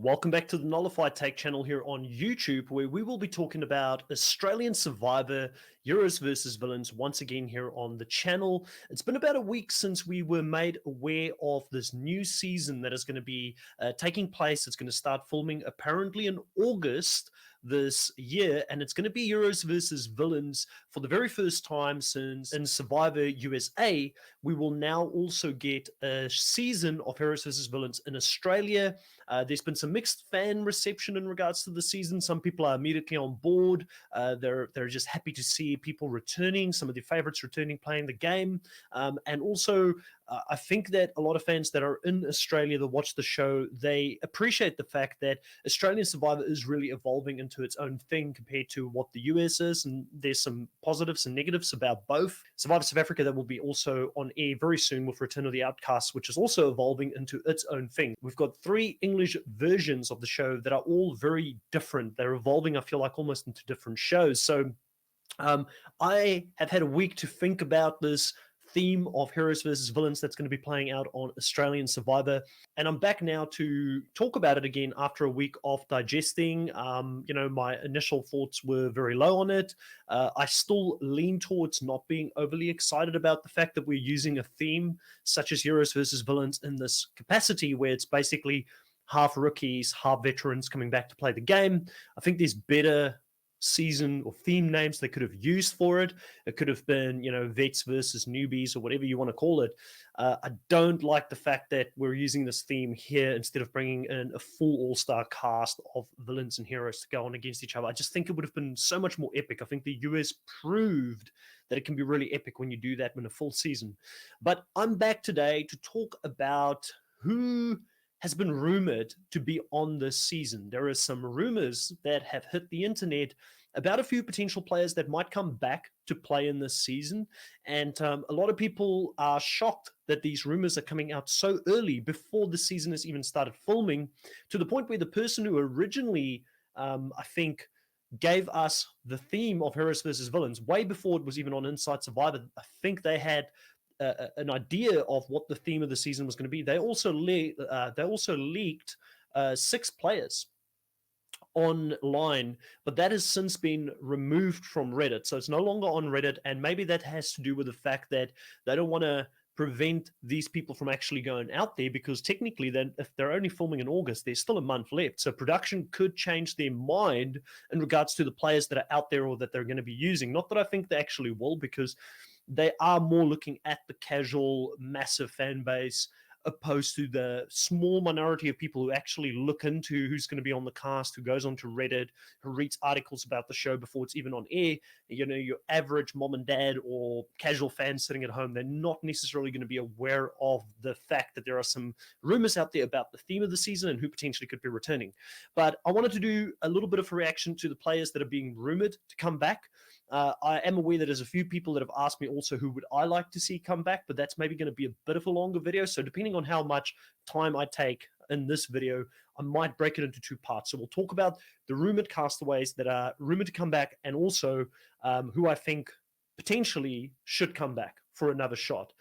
Welcome back to the Nullified Take channel here on YouTube, where we will be talking about Australian Survivor, Heroes versus Villains, once again here on the channel. It's been about a week since we were made aware of this new season that is going to be taking place. It's going to start filming apparently in August this year, and it's going to be Heroes versus Villains for the very first time since in Survivor USA. We will now also get a season of Heroes versus Villains in Australia. There's been some mixed fan reception in regards to the season. Some people are immediately on board. They're just happy to see people returning, some of their favorites returning, playing the game. And also, I think that a lot of fans that are in Australia that watch the show, they appreciate the fact that Australian Survivor is really evolving into its own thing compared to what the US is. And there's some positives and negatives about both. Survivor South Africa, that will be also on air very soon with Return of the Outcasts, which is also evolving into its own thing. We've got 3 English versions of the show that are all very different. They're evolving, I feel like, almost into different shows. So I have had a week to think about this theme of Heroes versus Villains that's going to be playing out on Australian Survivor, and I'm back now to talk about it again after a week of digesting. My initial thoughts were very low on it. I still lean towards not being overly excited about the fact that we're using a theme such as Heroes versus Villains in this capacity, where it's basically half rookies, half veterans coming back to play the game. I think there's better season or theme names they could have used for it. It could have been, vets versus newbies or whatever you want to call it. I don't like the fact that we're using this theme here instead of bringing in a full all-star cast of villains and heroes to go on against each other. I just think it would have been so much more epic. I think the US proved that it can be really epic when you do that in a full season. But I'm back today to talk about who has been rumored to be on this season. There are some rumors that have hit the internet about a few potential players that might come back to play in this season. And a lot of people are shocked that these rumors are coming out so early before the season has even started filming, to the point where the person who originally, I think, gave us the theme of Heroes versus Villains way before it was even on Inside Survivor, I think they had an idea of what the theme of the season was going to be. They also leaked 6 players online, but that has since been removed from Reddit, so it's no longer on Reddit. And maybe that has to do with the fact that they don't want to prevent these people from actually going out there, because technically then, if they're only filming in August, there's still a month left, so production could change their mind in regards to the players that are out there or that they're going to be using. Not that I think they actually will, because they are more looking at the casual, massive fan base, opposed to the small minority of people who actually look into who's going to be on the cast, who goes onto Reddit, who reads articles about the show before it's even on air. Your average mom and dad or casual fans sitting at home, they're not necessarily going to be aware of the fact that there are some rumors out there about the theme of the season and who potentially could be returning. But I wanted to do a little bit of a reaction to the players that are being rumored to come back. I am aware that there's a few people that have asked me also who would I like to see come back, but that's maybe going to be a bit of a longer video. So depending on how much time I take in this video, I might break it into 2 parts. So we'll talk about the rumored castaways that are rumored to come back, and also who I think potentially should come back for another shot.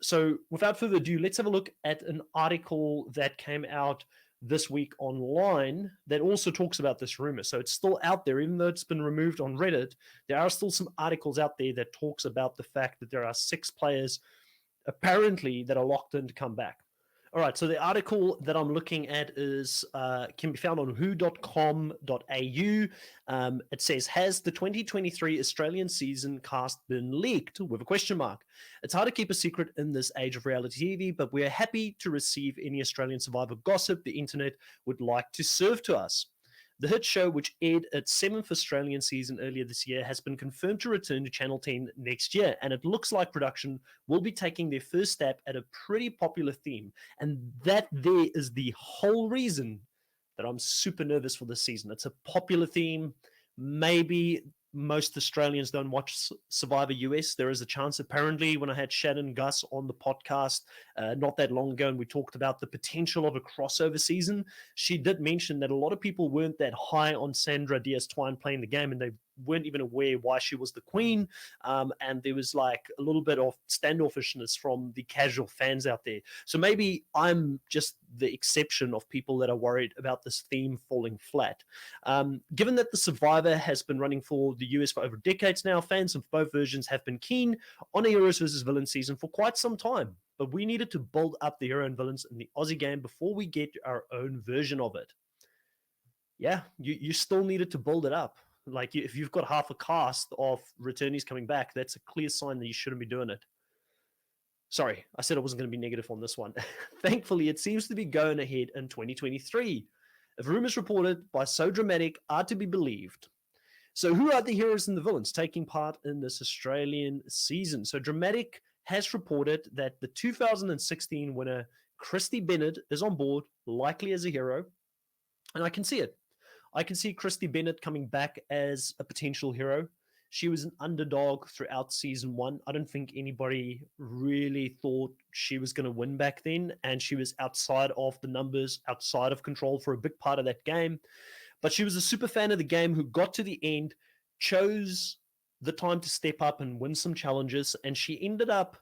So without further ado, let's have a look at an article that came out this week online that also talks about this rumor. So it's still out there, even though it's been removed on Reddit. There are still some articles out there that talks about the fact that there are 6 players apparently that are locked in to come back. All right, so the article that I'm looking at can be found on who.com.au. It says, has the 2023 Australian season cast been leaked? With a question mark. It's hard to keep a secret in this age of reality TV, but we're happy to receive any Australian Survivor gossip the internet would like to serve to us. The hit show, which aired its 7th Australian season earlier this year, has been confirmed to return to Channel 10 next year, and it looks like production will be taking their first step at a pretty popular theme. And that there is the whole reason that I'm super nervous for this season. It's a popular theme. Maybe most Australians don't watch Survivor US. There is a chance. Apparently, when I had Shannon Gus on the podcast not that long ago, and we talked about the potential of a crossover season, she did mention that a lot of people weren't that high on Sandra Diaz-Twine playing the game, and they've weren't even aware why she was the queen. And there was like a little bit of standoffishness from the casual fans out there. So maybe I'm just the exception of people that are worried about this theme falling flat. Given that the Survivor has been running for the US for over decades now, fans of both versions have been keen on a Heroes versus Villains season for quite some time. But we needed to build up the hero and villains in the Aussie game before we get our own version of it. Yeah, you still needed to build it up. Like, if you've got half a cast of returnees coming back, that's a clear sign that you shouldn't be doing it. Sorry, I said I wasn't going to be negative on this one. Thankfully, it seems to be going ahead in 2023. If rumors reported by So Dramatic are to be believed. So who are the heroes and the villains taking part in this Australian season? So Dramatic has reported that the 2016 winner, Christina Bennett, is on board, likely as a hero. And I can see it. I can see Christina Bennett coming back as a potential hero. She was an underdog throughout season 1. I don't think anybody really thought she was going to win back then. And she was outside of the numbers, outside of control for a big part of that game. But she was a super fan of the game who got to the end, chose the time to step up and win some challenges. And she ended up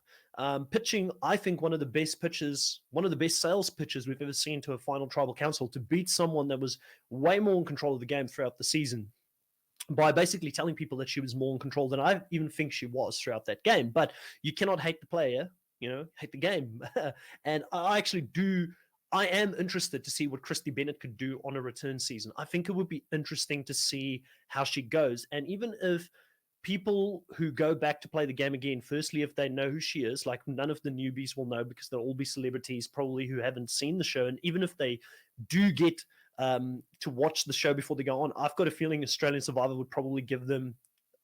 pitching, I think, one of the best pitches, one of the best sales pitches we've ever seen to a final tribal council, to beat someone that was way more in control of the game throughout the season, by basically telling people that she was more in control than I even think she was throughout that game. But you cannot hate the player, hate the game. And I am interested to see what Christina Bennett could do on a return season. I think it would be interesting to see how she goes. And even if people who go back to play the game again, firstly, if they know who she is, like none of the newbies will know because they'll all be celebrities probably who haven't seen the show. And even if they do get to watch the show before they go on, I've got a feeling Australian Survivor would probably give them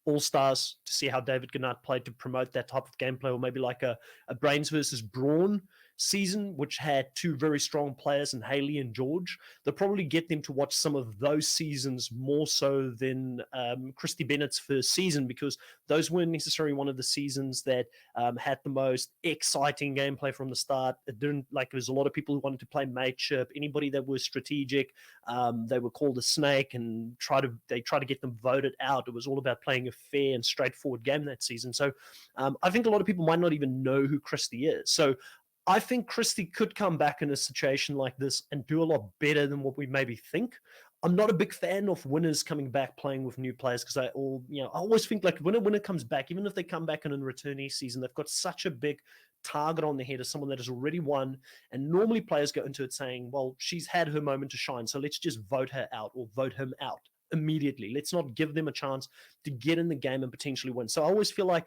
all-stars to see how David Gannat played to promote that type of gameplay, or maybe like a Brains versus Brawn season, which had two very strong players in Haley and George. They'll probably get them to watch some of those seasons more so than Christina Bennett's first season, because those weren't necessarily one of the seasons that had the most exciting gameplay from the start. It didn't, like, there was a lot of people who wanted to play mateship. Anybody that was strategic, they were called a snake and they try to get them voted out. It was all about playing a fair and straightforward game that season. So I think a lot of people might not even know who Christy is. So I think Christy could come back in a situation like this and do a lot better than what we maybe think. I'm not a big fan of winners coming back playing with new players, because I always think, like, when a winner comes back, even if they come back in a returnee season, they've got such a big target on their head as someone that has already won. And normally players go into it saying, well, she's had her moment to shine, so let's just vote her out or vote him out immediately. Let's not give them a chance to get in the game and potentially win. So I always feel like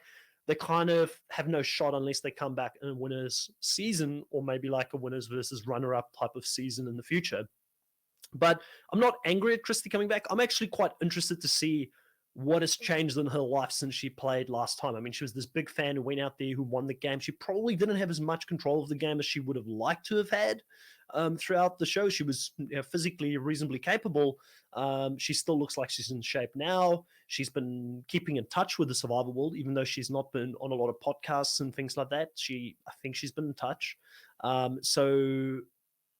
they kind of have no shot unless they come back in a winner's season, or maybe like a winners versus runner-up type of season in the future. But I'm not angry at Christy coming back. I'm actually quite interested to see what has changed in her life since she played last time. I mean, she was this big fan who went out there, who won the game. She probably didn't have as much control of the game as she would have liked to have had throughout the show. She was physically reasonably capable. She still looks like she's in shape now. She's been keeping in touch with the survival world, even though she's not been on a lot of podcasts and things like that. I think she's been in touch. So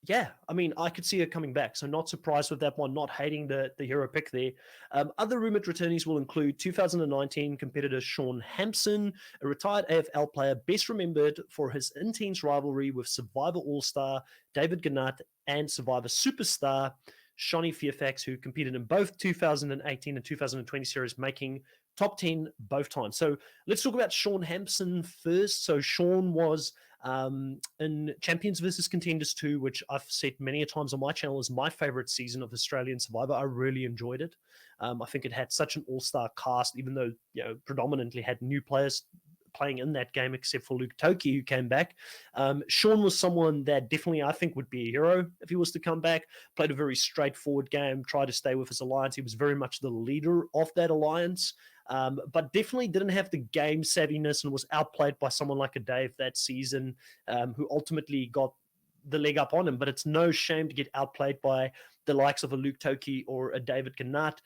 yeah, I mean, I could see her coming back. So not surprised with that one, not hating the hero pick there. Other rumored returnees will include 2019 competitor Shawn Hanson, a retired AFL player best remembered for his intense rivalry with Survivor All-Star David Gannat and Survivor Superstar Shawnee Fairfax, who competed in both 2018 and 2020 series, making top 10 both times. So let's talk about Shawn Hanson first. So Shawn was in Champions versus Contenders 2, which I've said many a times on my channel is my favorite season of Australian Survivor. I really enjoyed it. I think it had such an all-star cast, even though predominantly had new players playing in that game, except for Luke Toki, who came back. Shawn was someone that definitely I think would be a hero if he was to come back. Played a very straightforward game, tried to stay with his alliance. He was very much the leader of that alliance. But definitely didn't have the game savviness and was outplayed by someone like a Dave that season, who ultimately got the leg up on him. But it's no shame to get outplayed by the likes of a Luke Toki or a David Gannat.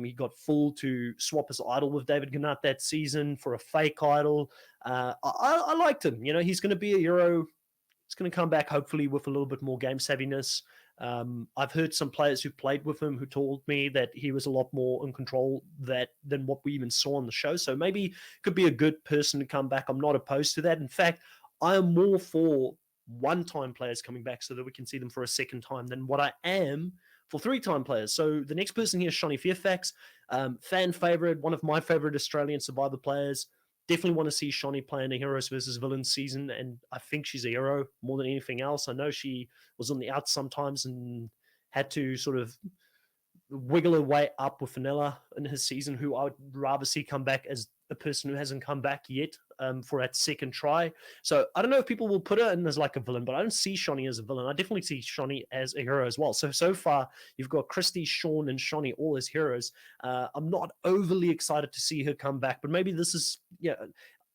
He got fooled to swap his idol with David Gannat that season for a fake idol. I liked him. He's going to be a hero. He's going to come back hopefully with a little bit more game savviness. I've heard some players who played with him who told me that he was a lot more in control than what we even saw on the show. So maybe could be a good person to come back. I'm not opposed to that. In fact, I am more for one-time players coming back so that we can see them for a second time than what I am for three-time players. So the next person here is Shani Fairfax, fan favorite, one of my favorite Australian Survivor players. Definitely want to see Shawnee play in a Heroes versus Villains season, and I think she's a hero more than anything else. I know she was on the outs sometimes and had to sort of wiggle her way up with Vanilla in his season, who I would rather see come back as a person who hasn't come back yet for that second try. So I don't know if people will put her in as like a villain, but I don't see Shawnee as a villain. I definitely see Shawnee as a hero as well. So far, you've got Christy, Shawn, and Shawnee all as heroes. I'm not overly excited to see her come back, but maybe this is,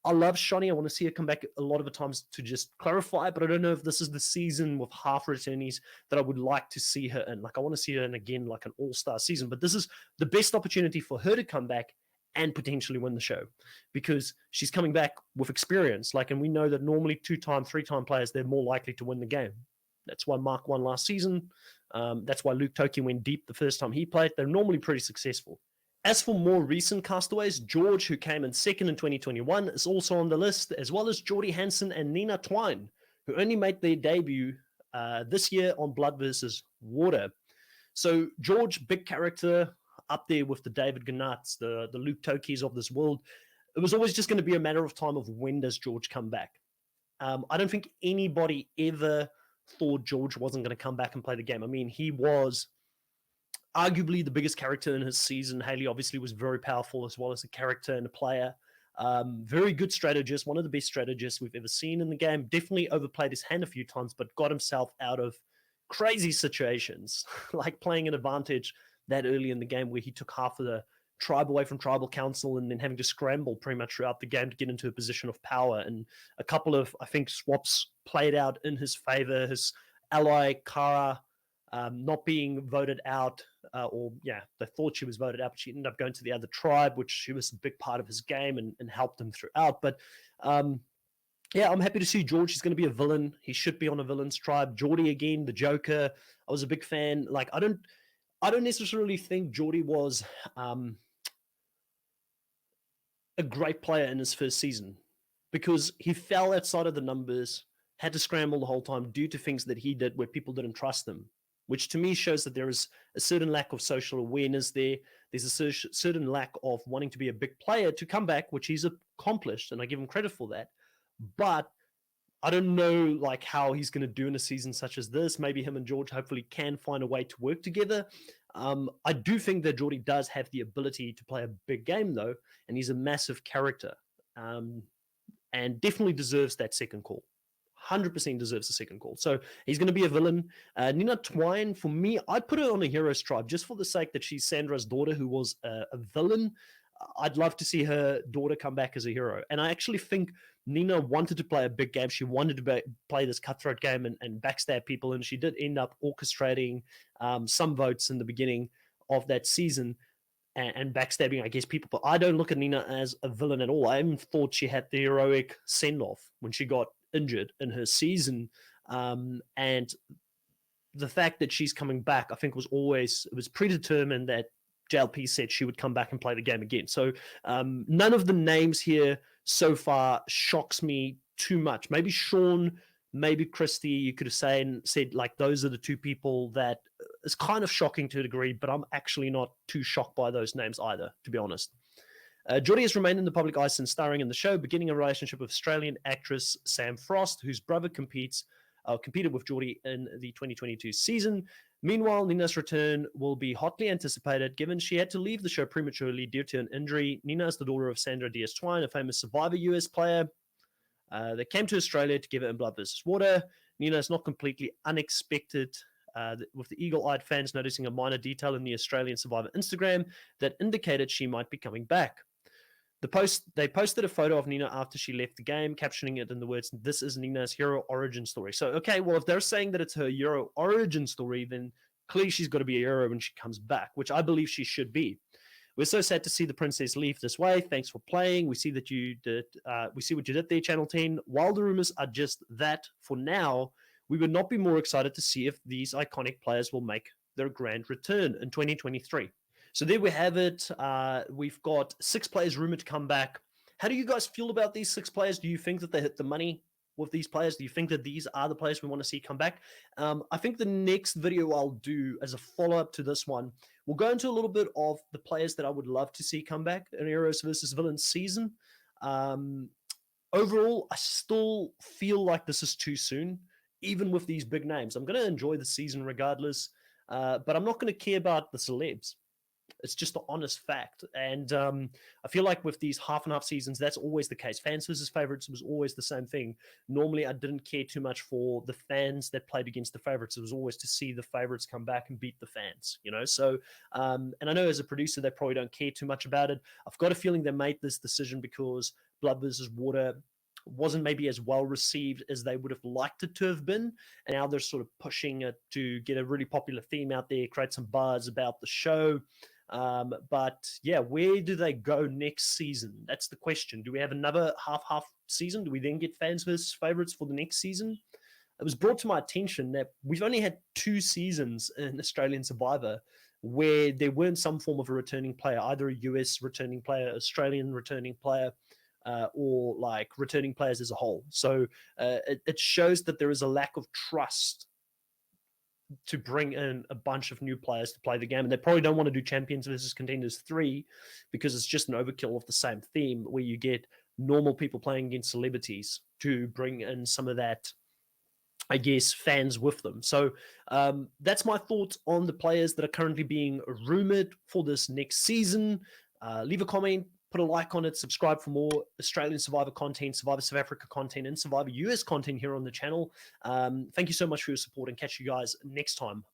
I love Shawnee. I want to see her come back a lot of the times to just clarify, but I don't know if this is the season with half returnees that I would like to see her in. Like, I want to see her in again, like an all-star season, but this is the best opportunity for her to come back and potentially win the show because she's coming back with experience. Like, and we know that normally 2-time, 3-time players, they're more likely to win the game. That's why Mark won last season. That's why Luke Toki went deep the first time he played. They're normally pretty successful. As for more recent castaways, George, who came in second in 2021, is also on the list, as well as Jordy Hanson and Nina Twine, who only made their debut this year on Blood versus Water. So George, big character, up there with the David Gannats, the Luke Tokis of this world. It was always just going to be a matter of time of when does George come back. I don't think anybody ever thought George wasn't going to come back and play the game. I mean, he was arguably the biggest character in his season. Haley obviously was very powerful as well as a character and a player. Very good strategist, one of the best strategists we've ever seen in the game. Definitely overplayed his hand a few times, but got himself out of crazy situations, like playing an advantage that early in the game where he took half of the tribe away from tribal council and then having to scramble pretty much throughout the game to get into a position of power. And a couple of, I think, swaps played out in his favor. His ally, Kara, not being voted out, they thought she was voted out, but she ended up going to the other tribe, which she was a big part of his game and helped him throughout. But I'm happy to see George. He's going to be a villain. He should be on a villain's tribe. Jordy again, the Joker. I was a big fan. Like, I don't necessarily think Jordy was a great player in his first season because he fell outside of the numbers, had to scramble the whole time due to things that he did where people didn't trust him, which to me shows that there is a certain lack of social awareness there. There's a certain lack of wanting to be a big player to come back, which he's accomplished, and I give him credit for that. But I don't know like how he's going to do in a season such as this. Maybe him and George hopefully can find a way to work together. I do think that Jordy does have the ability to play a big game, though, and he's a massive character and definitely deserves that second call. 100% deserves a second call. So he's going to be a villain. Nina Twine, for me, I'd put her on a hero's tribe just for the sake that she's Sandra's daughter, who was a villain. I'd love to see her daughter come back as a hero. And I actually think Nina wanted to play a big game. She wanted to play this cutthroat game and backstab people. And she did end up orchestrating some votes in the beginning of that season and backstabbing, I guess, people. But I don't look at Nina as a villain at all. I even thought she had the heroic send-off when she got injured in her season. And the fact that she's coming back, I think it was predetermined that JLP said she would come back and play the game again. So none of the names here so far shocks me too much. Maybe Shawn, maybe Christy, you could have said like those are the two people that is kind of shocking to a degree, but I'm actually not too shocked by those names either, to be honest. Jordy has remained in the public eye since starring in the show, beginning a relationship with Australian actress Sam Frost, whose brother competed with Jordy in the 2022 season. Meanwhile, Nina's return will be hotly anticipated, given she had to leave the show prematurely due to an injury. Nina is the daughter of Sandra Diaz Twine, a famous Survivor US player. They came to Australia together in Blood vs. Water. Nina is not completely unexpected, with the eagle-eyed fans noticing a minor detail in the Australian Survivor Instagram that indicated she might be coming back. They posted a photo of Nina after she left the game, captioning it in the words, "This is Nina's hero origin story." So, okay, well, if they're saying that it's her hero origin story, then clearly she's got to be a hero when she comes back, which I believe she should be. We're so sad to see the princess leave this way. Thanks for playing. We see that you did. We see what you did there, Channel 10. While the rumors are just that, for now, we would not be more excited to see if these iconic players will make their grand return in 2023. So there we have it. We've got 6 players rumored to come back. How do you guys feel about these 6 players? Do you think that they hit the money with these players? Do you think that these are the players we want to see come back? I think the next video I'll do as a follow-up to this one, we'll go into a little bit of the players that I would love to see come back in Heroes versus Villains season. Overall, I still feel like this is too soon, even with these big names. I'm going to enjoy the season regardless, but I'm not going to care about the celebs. It's just the honest fact. And I feel like with these half and half seasons, that's always the case. Fans versus favorites was always the same thing. Normally, I didn't care too much for the fans that played against the favorites. It was always to see the favorites come back and beat the fans, you know? So, and I know as a producer, they probably don't care too much about it. I've got a feeling they made this decision because Blood versus Water wasn't maybe as well received as they would have liked it to have been. And now they're sort of pushing it to get a really popular theme out there, create some buzz about the show. But yeah, where do they go next season? That's the question. Do we have another half season? Do we then get fans versus favorites for the next season? It was brought to my attention that we've only had 2 seasons in Australian Survivor where there weren't some form of a returning player, either a US returning player, Australian returning player, or like returning players as a whole. So it shows that there is a lack of trust to bring in a bunch of new players to play the game. And they probably don't want to do Champions versus Contenders 3 because it's just an overkill of the same theme where you get normal people playing against celebrities to bring in some of that, I guess, fans with them. So that's my thoughts on the players that are currently being rumored for this next season. Leave a comment, put a like on it, subscribe for more Australian Survivor content, Survivor South Africa content, and Survivor US content here on the channel. Thank you so much for your support, and catch you guys next time